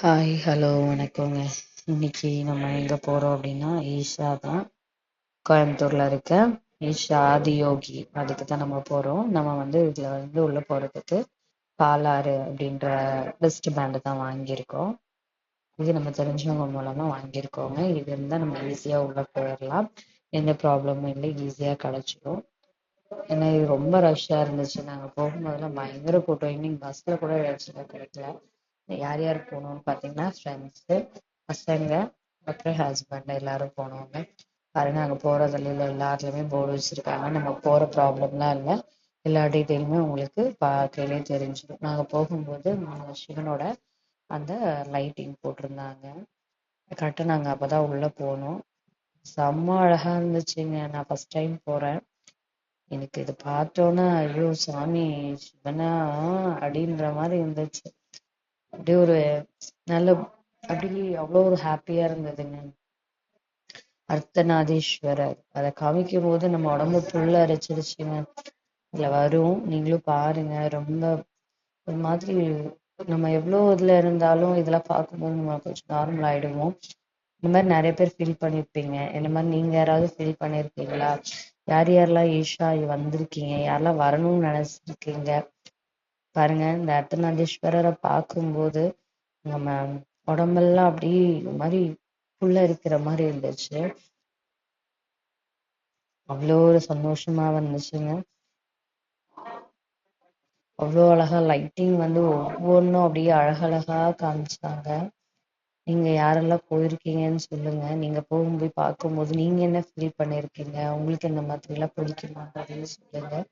Hi, hello, வணக்கங்க. இன்னைக்கு நம்ம எங்க போறோம் அப்படின்னா ஈஷா தான். கோயம்புத்தூர்ல இருக்க ஈஷா ஆதியோகி, அதுக்கு தான் நம்ம போறோம். நம்ம இதுல உள்ள போறதுக்கு பாலாறு அப்படின்ற பெஸ்ட் பேண்ட் தான் வாங்கியிருக்கோம். இது நம்ம தெரிஞ்சவங்க மூலமா வாங்கியிருக்கோங்க. இது இருந்தா நம்ம ஈஸியா உள்ள போயிடலாம். எந்த ப்ராப்ளமும் இல்லை, ஈஸியா கிடைச்சிடும். ஏன்னா இது ரொம்ப ரஷ்ஷா இருந்துச்சு. நாங்க போகும்போதெல்லாம் பயங்கர கூட்டம். இன்னைக்கு பஸ்ல கூட இடம் கிடைக்கல. யார் யார் போனோம்னு பார்த்தீங்கன்னா ஃப்ரெண்ட்ஸு, பசங்க, அப்புறம் ஹஸ்பண்ட் எல்லாரும் போனோங்க. பாருங்க, அங்கே போகிறதுல எல்லாத்துலேயுமே போர்டு வச்சுருக்காங்க. நம்ம போகிற ப்ராப்ளம்லாம் இல்லை. எல்லா டீட்டெயிலுமே உங்களுக்கு பார்க்கையிலே தெரிஞ்சிடும். நாங்கள் போகும்போது சிவனோட அந்த லைட்டிங் போட்டிருந்தாங்க. கரெக்டாக நாங்கள் அப்போ தான் உள்ளே போனோம். செம்ம அழகாக இருந்துச்சுங்க. நான் ஃபஸ்ட் டைம் போகிறேன். எனக்கு இது பார்த்தோன்னே ஐயோ சாமி சிவனா அப்படின்ற மாதிரி இருந்துச்சு. அப்படியே ஒரு நல்ல அப்படி அவ்வளோ ஒரு ஹாப்பியா இருந்ததுங்க. அர்த்தநாதீஸ்வரர் அதை காமிக்கும் போது நம்ம உடம்பு புல்ல அரைச்சிருச்சுங்க. இதுல வரும், நீங்களும் பாருங்க. ரொம்ப ஒரு மாதிரி நம்ம எவ்வளோ இதுல இருந்தாலும் இதெல்லாம் பார்க்கும்போது நம்ம கொஞ்சம் நார்மல் ஆயிடுவோம். இந்த மாதிரி நிறைய பேர் ஃபீல் பண்ணியிருப்பீங்க. இந்த மாதிரி நீங்க யாராவது ஃபீல் பண்ணியிருக்கீங்களா? யார் யாரெல்லாம் ஈஷா வந்திருக்கீங்க, யாரெல்லாம் வரணும்னு நினைச்சிருக்கீங்க? பாருங்க, இந்த அர்த்தநாதீஸ்வரரை பார்க்கும்போது நம்ம உடம்பெல்லாம் அப்படி ஒரு மாதிரி புல்ல இருக்கிற மாதிரி இருந்துச்சு. அவ்வளோ ஒரு சந்தோஷமா வந்துச்சுங்க. அவ்வளோ அழகா லைட்டிங் ஒவ்வொன்றும் அப்படியே அழகழகா காமிச்சாங்க. நீங்க யாரெல்லாம் போயிருக்கீங்கன்னு சொல்லுங்க. நீங்க போகும்போது பார்க்கும்போது நீங்க என்ன ஃபீல் பண்ணிருக்கீங்க, உங்களுக்கு இந்த மாதிரி எல்லாம் பிடிக்குமான்றதையும் சொல்லுங்க.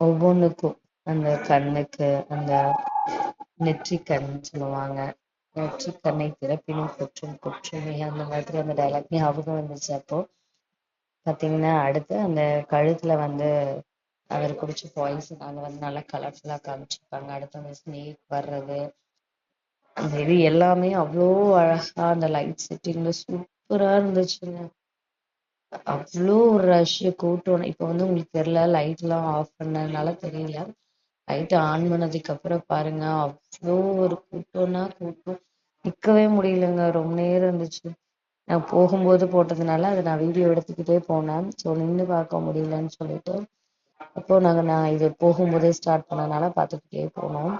ஒவ்வொன்றுக்கும் அந்த கண்ணுக்கு அந்த நெற்றிக்கண் சொல்லுவாங்க. நெற்றிக்கண்ணை திறப்பினும் குற்றும் குற்றமே, அந்த மாதிரி அந்த டைலாக் ஞாபகம் வந்துச்சு. அப்போ பாத்தீங்கன்னா அடுத்து அந்த கழுத்துல அவர் குடிச்ச பாய்சன் அதை நல்லா கலர்ஃபுல்லா காமிச்சிருப்பாங்க. அடுத்து அந்த ஸ்னேக் வர்றது, அந்த இது எல்லாமே அவ்வளோ அழகா அந்த லைட் செட்டிங்ல சூப்பரா இருந்துச்சுங்க. அவ்வளோ ஒரு ரஷ் கூட்டம். இப்ப உங்களுக்கு தெரியல, லைட் எல்லாம் ஆஃப் பண்ணதுனால தெரியல. லைட் ஆன் பண்ணதுக்கு அப்புறம் பாருங்க, அவ்வளோ ஒரு கூட்டம்னா கூட்டம். நிக்கவே முடியலங்க, ரொம்ப நேரம் இருந்துச்சு. நான் போகும்போது போட்டதுனால அதை நான் வீடியோ எடுத்துக்கிட்டே போனேன். ஸோ நின்று பார்க்க முடியலன்னு சொல்லிட்டு அப்போ நான் இது போகும்போதே ஸ்டார்ட் பண்ணனால பார்த்துக்கிட்டே போனோம்.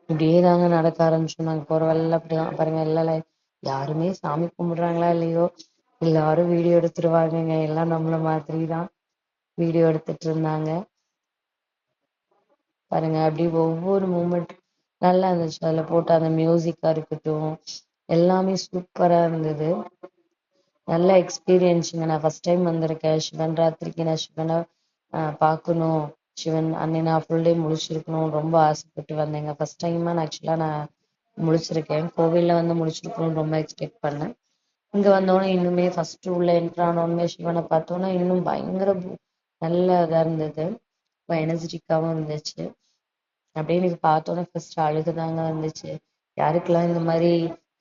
இப்படியே தாங்க நடக்க ஆரம்பிச்சோம். நாங்கள் போற வழியில அப்படிதான் பாருங்க. எல்லாம் யாருமே சாமி கும்பிடுறாங்களா இல்லையோ, எல்லாரும் வீடியோ எடுத்துருவாங்கங்க. எல்லாம் நம்மள மாதிரி தான் வீடியோ எடுத்துட்டு இருந்தாங்க. பாருங்க, அப்படி ஒவ்வொரு மூமெண்ட் நல்லா இருந்துச்சு. அதுல போட்ட அந்த மியூசிக்கா இருக்கட்டும், எல்லாமே சூப்பரா இருந்தது. நல்ல எக்ஸ்பீரியன்ஸுங்க. நான் ஃபர்ஸ்ட் டைம் வந்திருக்கேன். சிவன் ராத்திரிக்கு நான் சிவனை பார்க்கணும், சிவன் அன்னை நான் ஃபுல் டே முழிச்சிருக்கணும் ரொம்ப ஆசைப்பட்டு வந்தேங்க. ஃபர்ஸ்ட் டைமா நான் ஆக்சுவலாக நான் முழிச்சிருக்கேன். கோவில்ல முழிச்சிருக்கணும்னு ரொம்ப எக்ஸ்பெக்ட் பண்ணேன். இங்க வந்தோடனே இன்னுமே ஃபர்ஸ்ட் உள்ள என்ட்ரானோடனே சிவனை பார்த்தோன்னா இன்னும் பயங்கர நல்ல இதா இருந்தது. ரொம்ப எனர்ஜெட்டிக்காவும் இருந்துச்சு. அப்படியே எனக்கு பார்த்தோன்னே ஃபர்ஸ்ட் அழுகுதாங்க வந்துச்சு. யாருக்கெல்லாம் இந்த மாதிரி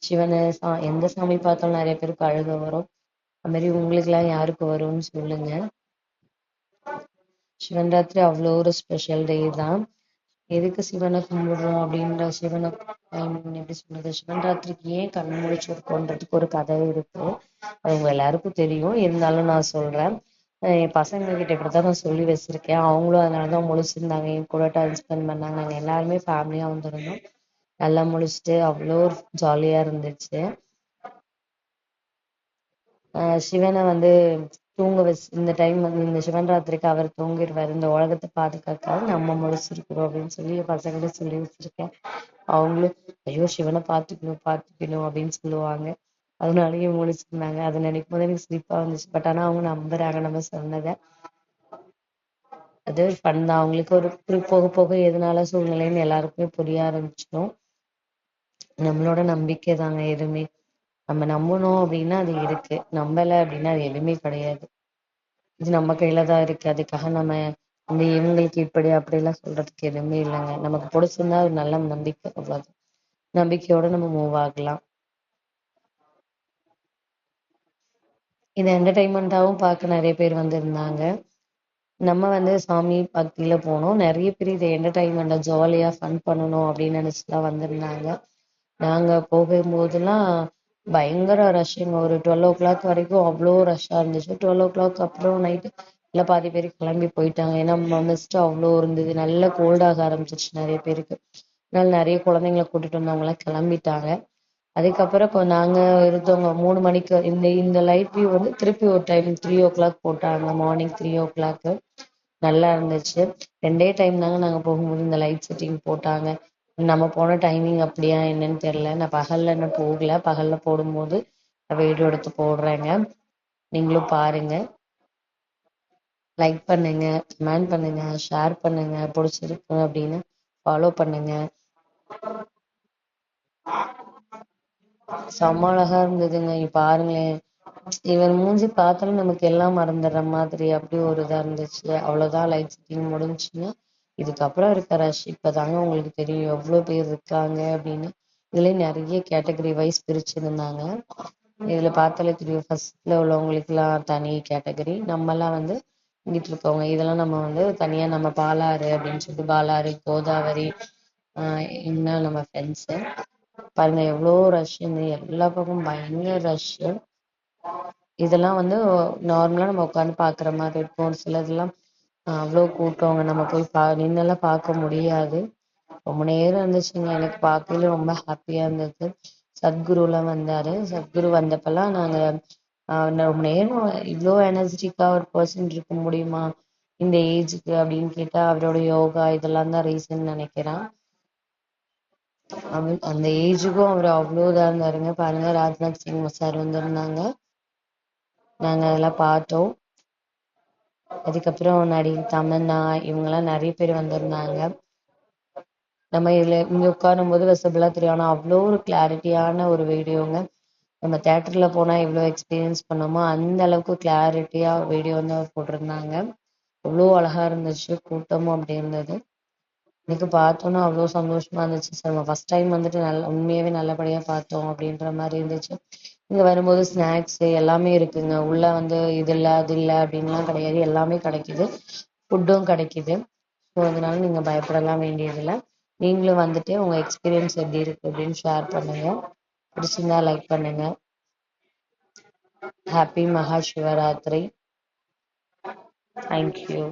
சிவனை எந்த சாமி பார்த்தாலும் நிறைய பேருக்கு அழுக வரும். அது மாதிரி உங்களுக்கு எல்லாம் யாருக்கு வரும்னு சொல்லுங்க. சிவன் ராத்திரி அவ்வளோ ஒரு ஸ்பெஷல் டே தான். எதுக்கு சிவனை கும்பிடுறோம் அப்படின்ற சிவனை எப்படி சொல்றது, சிவன் ராத்திரிக்கு ஏன் கண் முழிச்சிருக்கோன்றதுக்கு ஒரு கதை இருக்கு. அது உங்க எல்லாருக்கும் தெரியும், இருந்தாலும் நான் சொல்றேன். என் பசங்க கிட்ட இப்படித்தான் நான் சொல்லி வச்சிருக்கேன். அவங்களும் அதனாலதான் முழிச்சிருந்தாங்க, என் கூட டைம் ஸ்பெண்ட் பண்ணாங்க. நாங்க எல்லாருமே ஃபேமிலியா வந்திருந்தோம். நல்லா முழிச்சிட்டு அவ்வளோ ஜாலியா இருந்துச்சு. சிவனை தூங்க வச்சு இந்த டைம் இந்த சிவன் ராத்திரிக்கு அவர் தூங்கிடுவார், இந்த உலகத்தை பாதுகாக்க நம்ம முழிச்சிருக்கிறோம் அப்படின்னு சொல்லி பசங்கிட்ட சொல்லி வச்சிருக்கேன். அவங்களும் ஐயோ சிவனை பார்த்துக்கணும் பார்த்துக்கணும் அப்படின்னு சொல்லுவாங்க. அதனாலயே முழிச்சிருந்தாங்க. அதை நினைக்கும் போது எனக்கு சிரிப்பா வந்துச்சு. பட் ஆனா அவங்க நம்புறாங்க நம்ம சொன்னதை. அது ஃபன் தான். அவங்களுக்கு ஒரு போக போக எதனால சூழ்நிலைன்னு எல்லாருக்குமே புரிய ஆரம்பிச்சிடும். நம்மளோட நம்பிக்கை தாங்க எதுவுமே. நம்ம நம்பணும் அப்படின்னா அது இருக்கு, நம்பல அப்படின்னா அது எதுவுமே கிடையாது. இது நம்ம கையில தான் இருக்கு. அதுக்காக நம்ம இவங்களுக்கு இப்படி அப்படி எல்லாம் சொல்றதுக்கு எதுவுமே இல்லைங்க. நமக்கு பிடிச்சிருந்தா ஒரு நல்ல நம்பிக்கை, அவ்வளவு நம்பிக்கையோட நம்ம மூவ் ஆகலாம். இதை என்டர்டைன்மெண்டாவும் பார்க்க நிறைய பேர் வந்திருந்தாங்க. நம்ம வந்து சாமி பக்தியில போனோம். நிறைய பேர் இதை என்டர்டைன்மெண்டா ஜாலியா ஃபன் பண்ணணும் அப்படின்னு நினைச்சுதான் வந்திருந்தாங்க. நாங்க போகும்போதெல்லாம் பயங்கர ரஷ்ஷுங்க. ஒரு 12 ஓ வரைக்கும் அவ்வளோ ரஷ்ஷா இருந்துச்சு. 12 அப்புறம் நைட்டு இல்ல பாதி பேர் கிளம்பி போயிட்டாங்க. ஏன்னா மிஸ்ட் அவ்வளோ இருந்தது. நல்லா கோல்டாக ஆரம்பிச்சிருச்சு நிறைய பேருக்கு. அதனால நிறைய குழந்தைங்களை கூட்டிட்டு வந்தவங்க எல்லாம் கிளம்பிட்டாங்க. அதுக்கப்புறம் இப்போ நாங்க இருந்தவங்க 3 மணிக்கு இந்த இந்த லைட் வியூ வந்து திருப்பி ஒரு டைம் 3 ஓ போட்டாங்க. மார்னிங் 3 ஓ நல்லா இருந்துச்சு. 2 டைம் தாங்க நாங்க போகும்போது இந்த லைட் செட்டிங் போட்டாங்க. நம்ம போன டைமிங் அப்படியா என்னன்னு தெரியல. நான் பகல்ல இன்னும் போகல. பகல்ல போடும்போது வீடியோ எடுத்து போடுறேங்க. நீங்களும் பாருங்க. லைக் பண்ணுங்க, கமெண்ட் பண்ணுங்க, ஷேர் பண்ணுங்க. பிடிச்சிருக்கு அப்படின்னு ஃபாலோ பண்ணுங்க. செம்ம அழகா இருந்ததுங்க. பாருங்களேன், இவர் மூஞ்சி பார்த்தாலும் நமக்கு எல்லாம் மறந்துடுற மாதிரி அப்படி ஒரு இதா இருந்துச்சு. அவ்வளவுதான், லைட் செட்டிங் முடிஞ்சுச்சுன்னா இதுக்கப்புறம் இருக்க ரஷ் இப்பதாங்க உங்களுக்கு தெரியும் எவ்வளவு பேர் இருக்காங்க அப்படின்னு. இதுலயும் நிறைய கேட்டகரி வைஸ் பிரிச்சிருந்தாங்க. இதுல பார்த்தாலே தெரியும், ஃபர்ஸ்ட்ல உள்ளவங்களுக்கு எல்லாம் தனி கேட்டகரி, நம்ம எல்லாம் வந்து இங்கிட்டு இருக்கவங்க இதெல்லாம் நம்ம வந்து தனியா நம்ம பாலாறு அப்படின்னு சொல்லிட்டு பாலாறு கோதாவரி இன்னும் நம்ம ஃப்ரெண்ட்ஸு பாருங்க எவ்வளோ ரஷ்ன்னு. எல்லா பக்கமும் பயங்கர ரஷ். இதெல்லாம் வந்து நார்மலா நம்ம உட்காந்து பாக்குற மாதிரி இருக்கும். ஒரு சிலதெல்லாம் அவ்வளோ கூட்டவங்க, நம்ம போய் நின்னெல்லாம் பார்க்க முடியாது. ரொம்ப நேரம் இருந்துச்சுங்க. எனக்கு பார்க்கல ரொம்ப ஹாப்பியா இருந்தது. சத்குரு எல்லாம் வந்தாரு. சத்குரு வந்தப்பெல்லாம் நாங்க ரொம்ப நேரம் இவ்வளோ எனர்ஜெட்டிக்கா ஒரு பர்சன் இருக்க முடியுமா இந்த ஏஜுக்கு அப்படின்னு கேட்டா அவரோட யோகா இதெல்லாம் தான் ரீசன் நினைக்கிறேன். அந்த ஏஜுக்கும் அவர் அவ்வளோ இதா இருந்தாருங்க. பாருங்க, ராஜ்நாத் சிங் சார் வந்திருந்தாங்க. நாங்க அதெல்லாம் பார்த்தோம். அதுக்கப்புறம் நடிகை தமன்னா இவங்கெல்லாம் நிறைய பேர் வந்திருந்தாங்க. நம்ம இதுல இங்க உட்காரும் போது விசிபிளா தெரியும். ஆனா அவ்வளோ ஒரு கிளாரிட்டியான ஒரு வீடியோங்க. நம்ம தேட்டர்ல போனா எவ்வளவு எக்ஸ்பீரியன்ஸ் பண்ணோமோ அந்த அளவுக்கு கிளாரிட்டியா வீடியோ வந்து அவர் போட்டிருந்தாங்க. அவ்வளோ அழகா இருந்துச்சு. கூட்டமும் அப்படி இருந்தது. எனக்கு பார்த்தோன்னா அவ்வளோ சந்தோஷமா இருந்துச்சு. சார் நம்ம ஃபர்ஸ்ட் டைம் வந்துட்டு உண்மையாவே நல்லபடியா பார்த்தோம் அப்படின்ற மாதிரி இருந்துச்சு. இங்க வரும்போது ஸ்நாக்ஸ் எல்லாமே இருக்குங்க. உள்ள வந்து இது இல்லை அது இல்லை அப்படின்லாம் கிடையாது. எல்லாமே கிடைக்குது. ஃபுட்டும் கிடைக்குது. ஸோ அதனால நீங்க பயப்படலாம் வேண்டியதில்லை. நீங்களும் வந்துட்டு உங்க எக்ஸ்பீரியன்ஸ் எப்படி இருக்கு அப்படின்னு ஷேர் பண்ணுங்க. பிடிச்சிருந்தா லைக் பண்ணுங்க. ஹாப்பி மகா சிவராத்திரி. தேங்க்யூ.